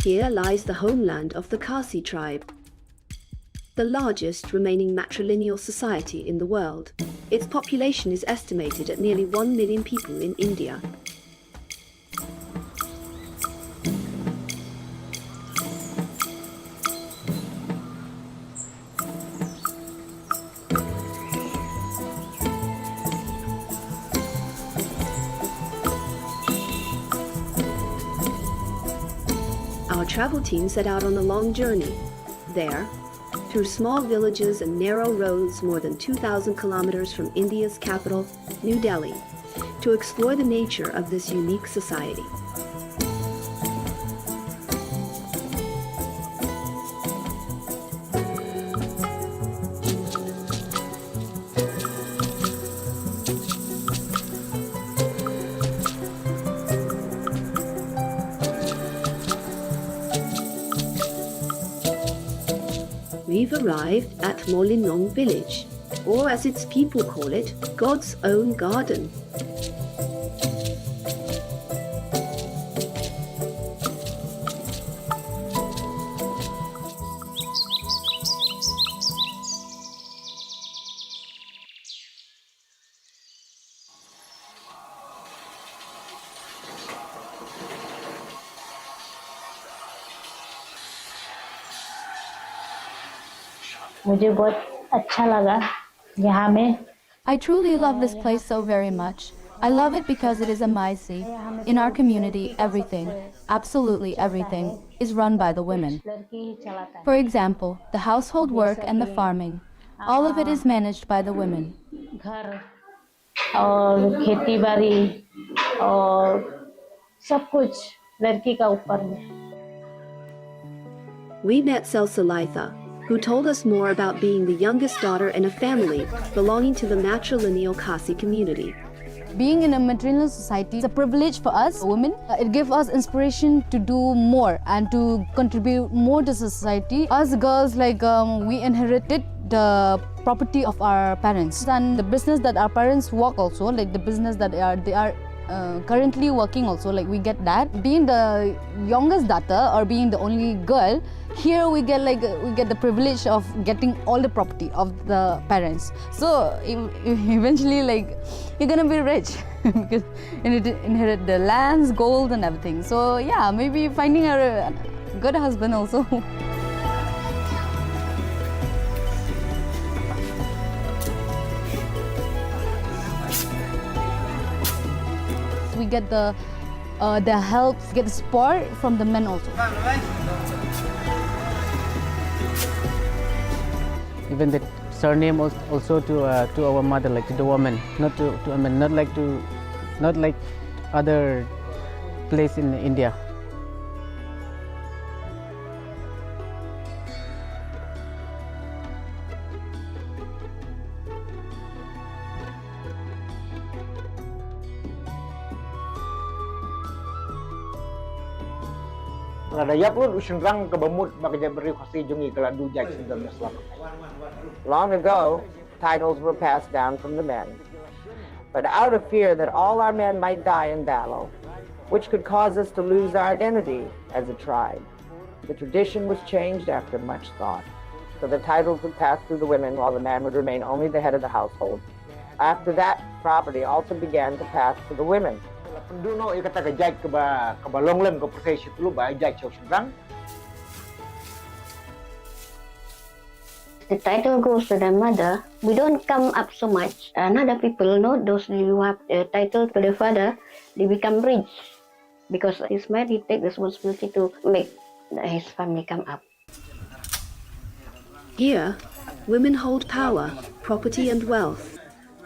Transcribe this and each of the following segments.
Here lies the homeland of the Khasi tribe, the largest remaining matrilineal society in the world. Its population is estimated at nearly 1 million people in India. Our travel team set out on a long journey. There, through small villages and narrow roads more than 2,000 kilometers from India's capital, New Delhi, to explore the nature of this unique society. We've arrived at Matrilineal village, or as its people call it, God's own garden. मुझे बहुत अच्छा लगा यहाँ में. I truly love this place so very much. I love it because it is a Moghazy. In our community, everything, absolutely everything, is run by the women. For example, the household work and the farming, all of it is managed by the women. घर और खेती बाड़ी और सब कुछ लड़की का ऊपर है. We met Salsalaitha, who told us more about being the youngest daughter in a family belonging to the matrilineal Khasi community. Being in a matrilineal society is a privilege for us women. It gives us inspiration to do more and to contribute more to society. Us girls, we inherited the property of our parents and the business that our parents work also, like the business that they are currently working also, like we get that. Being the youngest daughter or being the only girl, here we get the privilege of getting all the property of the parents. So eventually you're gonna be rich because you need to inherit the lands, gold and everything. So yeah, maybe finding a good husband also. We get the help, get the support from the men also. Even the surname also to our mother, like to the woman, not like other place in India. Daya pun usenrang kebamut bagi beri khasi jungi kalau dujai 19 Long ago, titles were passed down from the men. But out of fear that all our men might die in battle, which could cause us to lose our identity as a tribe, the tradition was changed after much thought. So the titles would pass through the women while the man would remain only the head of the household. After that, property also began to pass to the women. Penduno ia kata kejai ke balonglem ke prosesi dulu ba jai chau senrang. The title goes to the mother. We don't come up so much. Other people know those who have the title to the father, they become rich because his man he take responsibility to make his family come up. Here, women hold power, property and wealth,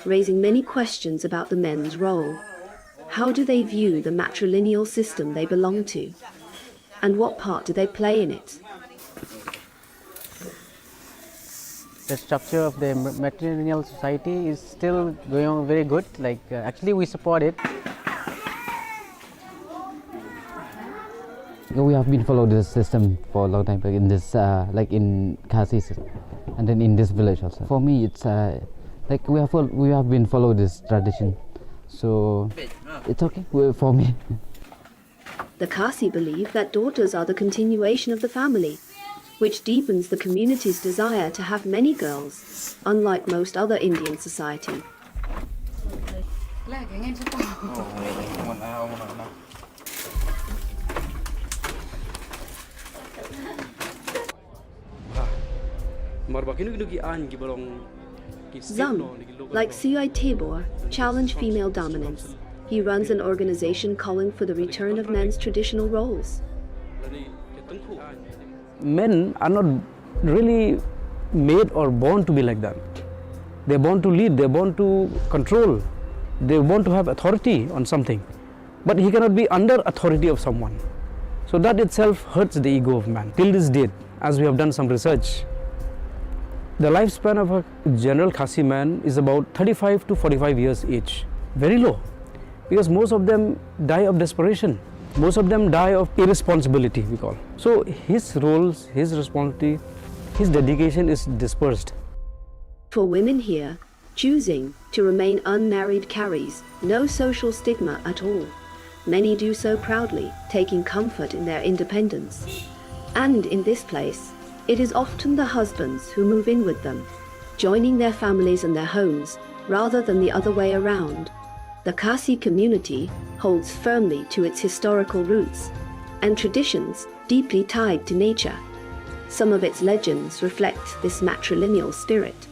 raising many questions about the men's role. How do they view the matrilineal system they belong to? And what part do they play in it? The structure of the matrilineal society is still going on very good. Actually, we support it. We have been following this system for a long time, in this, in Khasi, and then in this village also. For me, it's we have been following this tradition, so it's okay for me. The Khasi believe that daughters are the continuation of the family, which deepens the community's desire to have many girls, unlike most other Indian society. Zam, like Sui Tabor, challenge female dominance. He runs an organization calling for the return of men's traditional roles. Men are not really made or born to be like that. They're born to lead, they're born to control, they're born to have authority on something. But he cannot be under authority of someone. So that itself hurts the ego of man. Till this date, as we have done some research, the lifespan of a general Khasi man is about 35 to 45 years age. Very low, because most of them die of desperation. Most of them die of irresponsibility, we call. So his roles, his responsibility, his dedication is dispersed. For women here, choosing to remain unmarried carries no social stigma at all. Many do so proudly, taking comfort in their independence. And in this place, it is often the husbands who move in with them, joining their families and their homes, rather than the other way around. The Khasi community holds firmly to its historical roots and traditions deeply tied to nature. Some of its legends reflect this matrilineal spirit.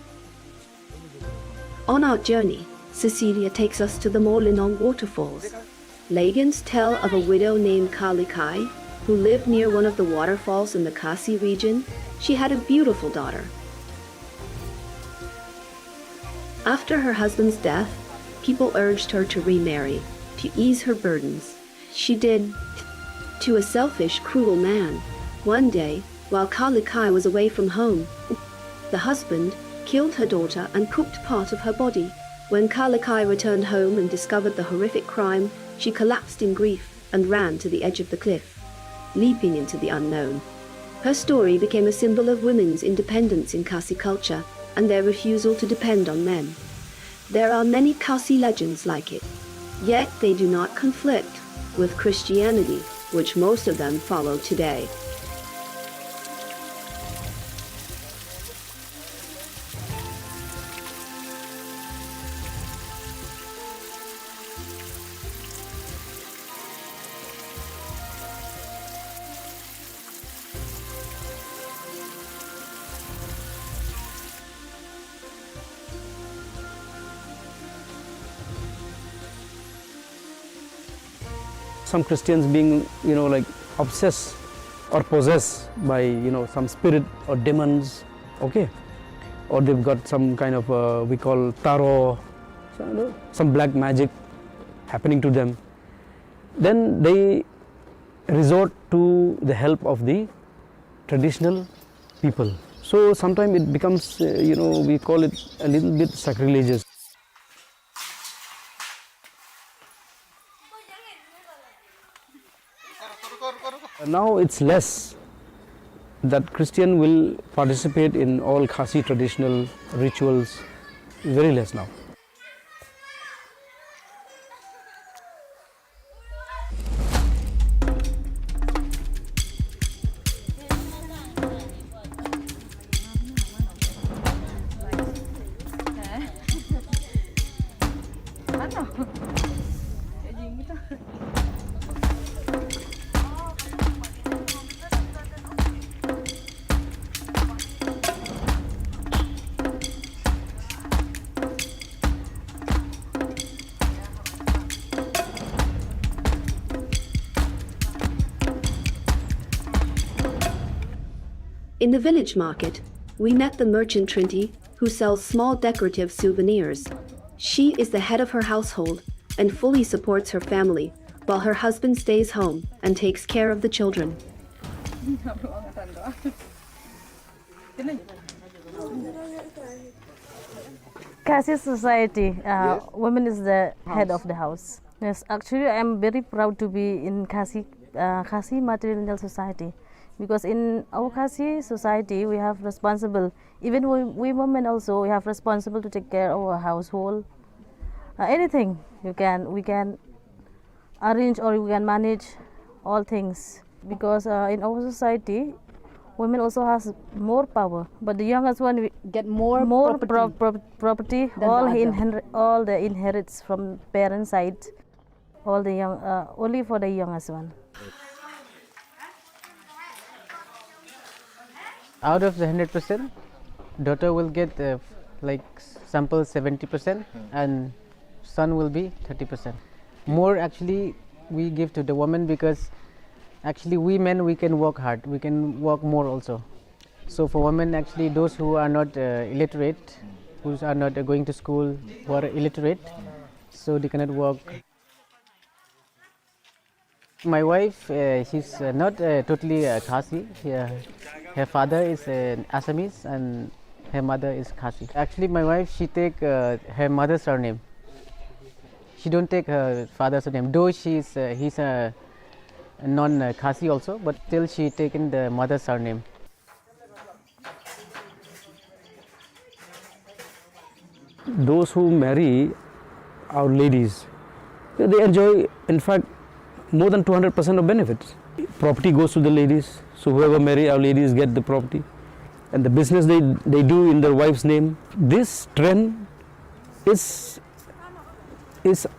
On our journey, Cecilia takes us to the Matrilineal waterfalls. Legends tell of a widow named Kalikai who lived near one of the waterfalls in the Khasi region. She had a beautiful daughter. After her husband's death, people urged her to remarry, to ease her burdens. She did, to a selfish, cruel man. One day, while Kalikai was away from home, the husband killed her daughter and cooked part of her body. When Kalikai returned home and discovered the horrific crime, she collapsed in grief and ran to the edge of the cliff, leaping into the unknown. Her story became a symbol of women's independence in Khasi culture and their refusal to depend on men. There are many Khasi legends like it, yet they do not conflict with Christianity, which most of them follow today. Some Christians being, like obsessed or possessed by, some spirit or demons, okay? Or they've got some kind of, we call tarot, some black magic happening to them. Then they resort to the help of the traditional people. So sometimes it becomes, we call it a little bit sacrilegious. Now it's less that Christian will participate in all Khasi traditional rituals, very less now. In the village market, we met the merchant Trinity, who sells small decorative souvenirs. She is the head of her household and fully supports her family, while her husband stays home and takes care of the children. Khasi society, women is the head of the house. Yes, actually I am very proud to be in Khasi Matrilineal society. Because in our Khasi society, we have responsible, even we women also, we have responsible to take care of our household. Anything we can arrange or we can manage, all things, because in our society women also has more power, but the youngest one Get more property, than all the other. all the inherits from parents side, all the young only for the youngest one. Out of the 100%, daughter will get like sample 70% and son will be 30%. More actually we give to the woman, because actually we men, we can work hard, we can work more also. So for women, actually those who are not illiterate, who are not going to school, who are illiterate, so they cannot work. My wife, she's not totally Khasi. Her father is Assamese and her mother is Khasi. Actually, my wife, she take her mother's surname. She don't take her father's surname, though he's a non-Khasi also, but still she taken the mother's surname. Those who marry our ladies, they enjoy, in fact, more than 200% of benefits. Property goes to the ladies, so whoever marry our ladies get the property, and the business they do in their wife's name. This trend is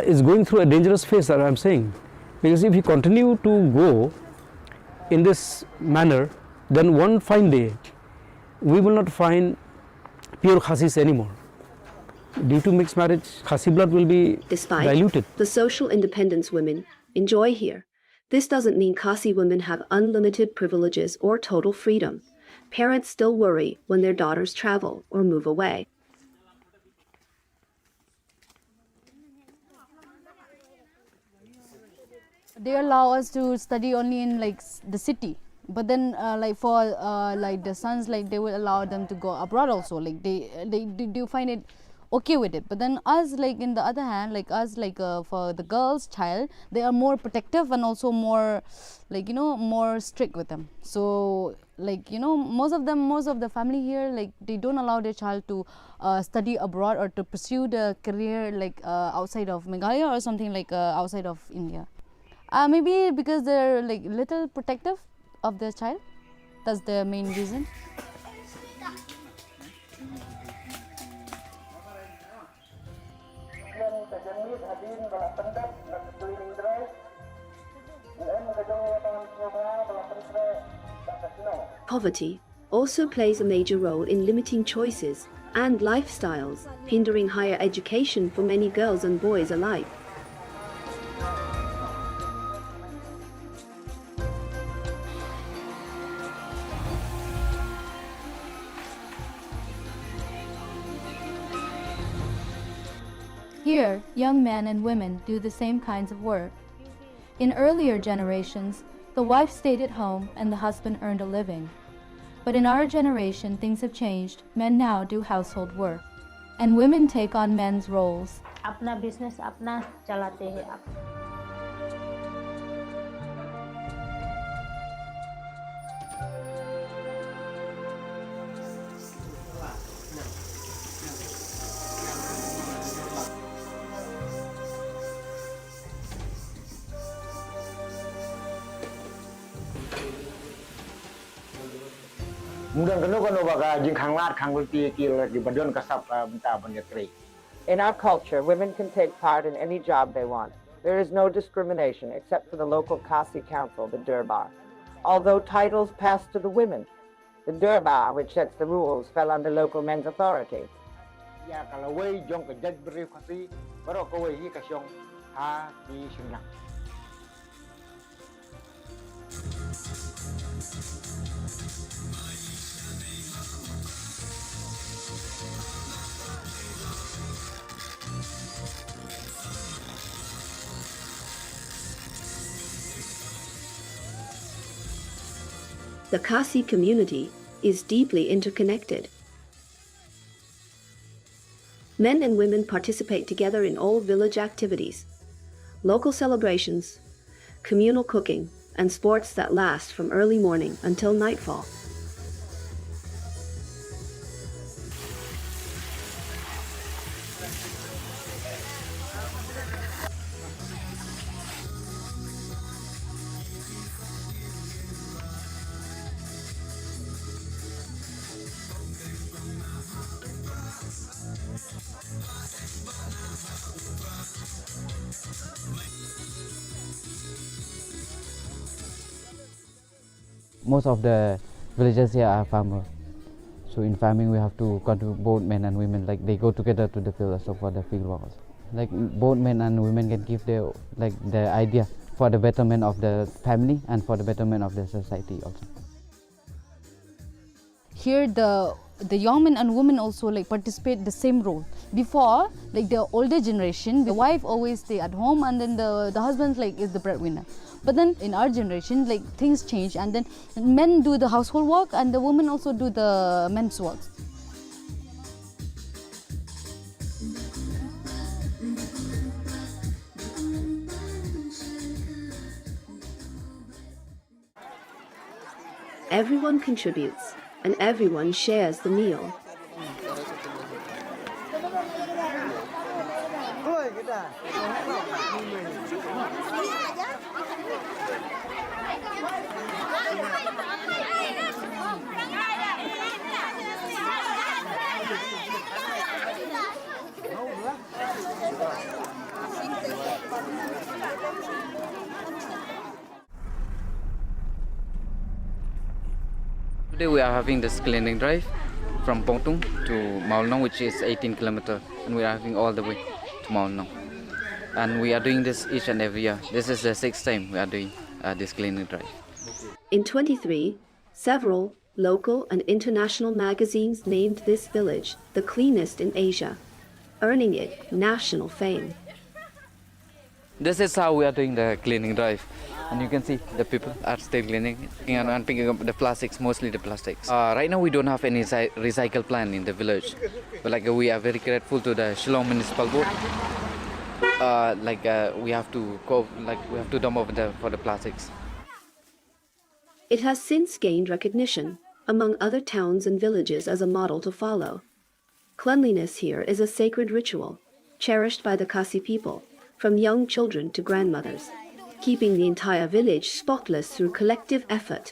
going through a dangerous phase, that I'm saying, because if we continue to go in this manner, then one fine day we will not find pure Khasis anymore. Due to mixed marriage, Khasi blood will be Despite diluted. the social independence women enjoy here, this doesn't mean Khasi women have unlimited privileges or total freedom. Parents still worry when their daughters travel or move away. They allow us to study only in like the city, but then like for like the sons, like they will allow them to go abroad also, like they do find it okay with it. But then us, like in the other hand, like us, like for the girls child, they are more protective and also more like, you know, more strict with them. So like, you know, most of the family here, like they don't allow their child to study abroad or to pursue the career like outside of Meghalaya or something, like outside of India. Maybe because they're like little protective of their child. That's the main reason. Poverty also plays a major role in limiting choices and lifestyles, hindering higher education for many girls and boys alike. Here, young men and women do the same kinds of work. In earlier generations, the wife stayed at home and the husband earned a living. But in our generation, things have changed. Men now do household work, and women take on men's roles. अपना business अपना चलाते हैं आप. In our culture, women can take part in any job they want. There is no discrimination except for the local Khasi council, the Durbar. Although titles passed to the women, the Durbar, which sets the rules, fell under local men's authority. The Khasi community is deeply interconnected. Men and women participate together in all village activities, local celebrations, communal cooking, and sports that last from early morning until nightfall. most of the villagers here are farmers. So in farming we have to contribute both men and women, like they go together to the field also for the field work also. Like both men and women can give their idea for the betterment of the family and for the betterment of the society also. Here the young men and women also like participate the same role. Before, like the older generation, the wife always stay at home and then the husband like is the breadwinner. But then in our generation, like things change and then men do the household work and the women also do the men's work. Everyone contributes, and everyone shares the meal. Today we are having this cleaning drive from Pongtung to Maulnong, which is 18 kilometers, and we are having all the way to Maulnong. And we are doing this each and every year. This is the 6th time we are doing this cleaning drive. In 23, several local and international magazines named this village the cleanest in Asia, earning it national fame. This is how we are doing the cleaning drive. And you can see the people are still cleaning and picking up the plastics, mostly the plastics. Right now we don't have any recycle plant in the village, but like we are very grateful to the Shillong Municipal Board. We have to go, we have to dump over for the plastics. It has since gained recognition among other towns and villages as a model to follow. Cleanliness here is a sacred ritual, cherished by the Khasi people, from young children to grandmothers, keeping the entire village spotless through collective effort.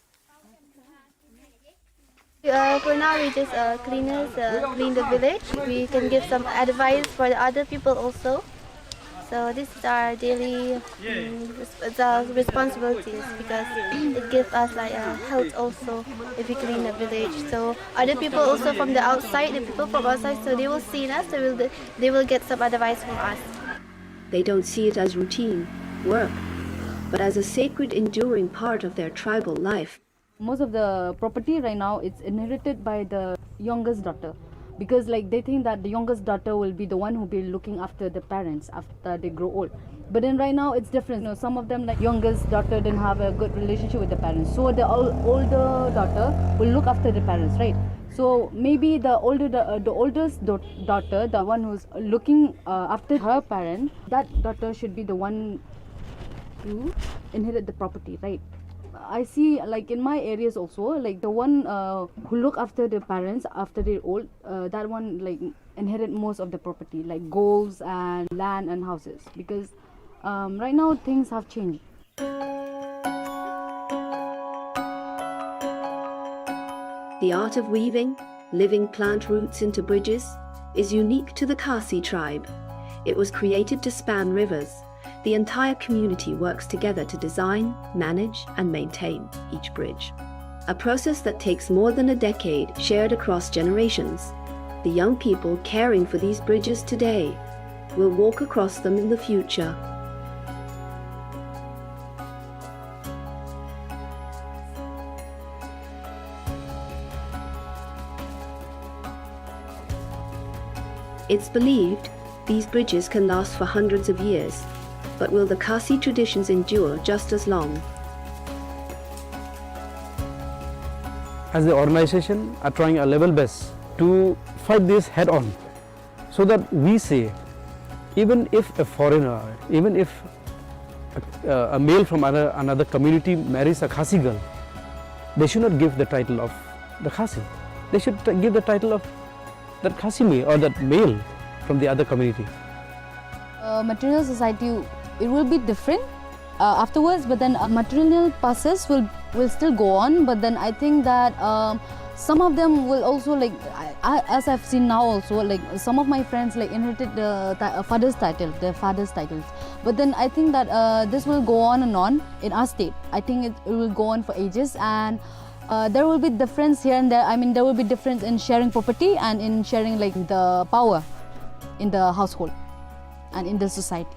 For now, we just cleaners clean the village. We can give some advice for the other people also. So this is our daily responsibilities because it gives us like health also if we clean the village. So other people also from the outside, the people from outside, so they will see us. They will get some advice from us. They don't see it as routine work, but as a sacred, enduring part of their tribal life. Most of the property right now it's inherited by the youngest daughter, because like they think that the youngest daughter will be the one who will be looking after the parents after they grow old. But then right now it's different. You know, some of them, like youngest daughter, didn't have a good relationship with the parents, so the older daughter will look after the parents, right? So maybe the oldest daughter, the one who's looking after her parent, that daughter should be the one to inherit the property, right? I see like in my areas also, like the one who look after the parents after they're old, that one like inherit most of the property, like golds and land and houses, because right now things have changed. The art of weaving living plant roots into bridges is unique to the Khasi tribe. It was created to span rivers. The entire community works together to design, manage, and maintain each bridge. A process that takes more than a decade, shared across generations. The young people caring for these bridges today will walk across them in the future. It's believed these bridges can last for hundreds of years, but will the Khasi traditions endure just as long? As the organization are trying our level best to fight this head on, so that we say, even if a foreigner, even if a male from another community marries a Khasi girl, they should not give the title of the Khasi. They should give the title of that Khasi male or that male from the other community. Matrilineal society, it will be different afterwards, but then matrilineal process will still go on. But then I think that some of them will also, like as I've seen now also, like some of my friends like inherited the father's title, their father's titles. But then I think that this will go on and on in our state. I think it will go on for ages, and There will be difference here and there. I mean, there will be difference in sharing property and in sharing like the power in the household and in the society.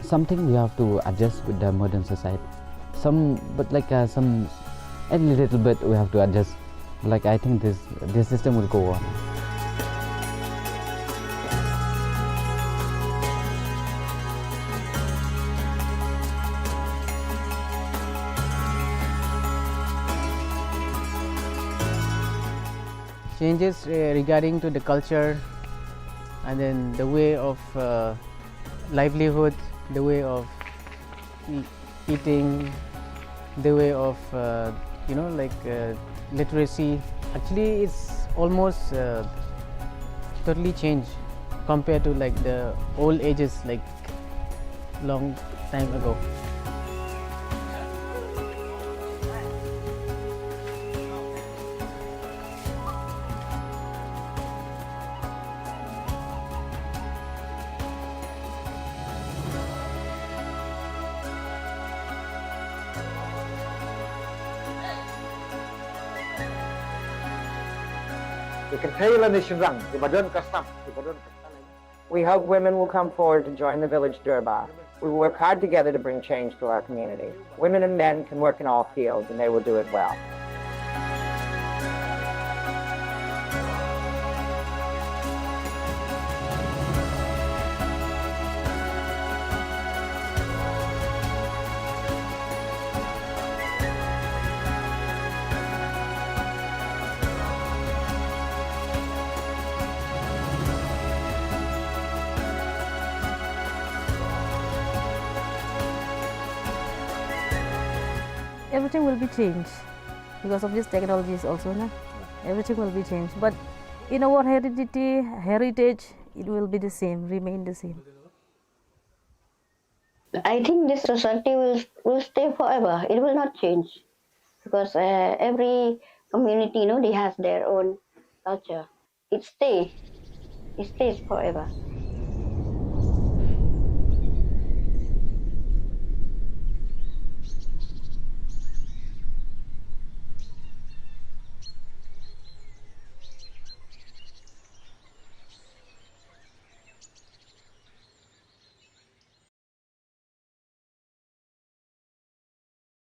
Something we have to adjust with the modern society. But some a little bit we have to adjust. Like I think this system will go on. Changes regarding to the culture, and then the way of livelihood, the way of eating, the way of literacy. Actually, it's almost totally changed compared to like the old ages, like long time ago. We hope women will come forward to join the village Durbar. We will work hard together to bring change to our community. Women and men can work in all fields, and they will do it well. Everything will be changed because of this technologies also, no? Everything will be changed. But in our heritage, it will be the same, remain the same. I think this society will stay forever. It will not change because every community, they have their own culture. It stays forever.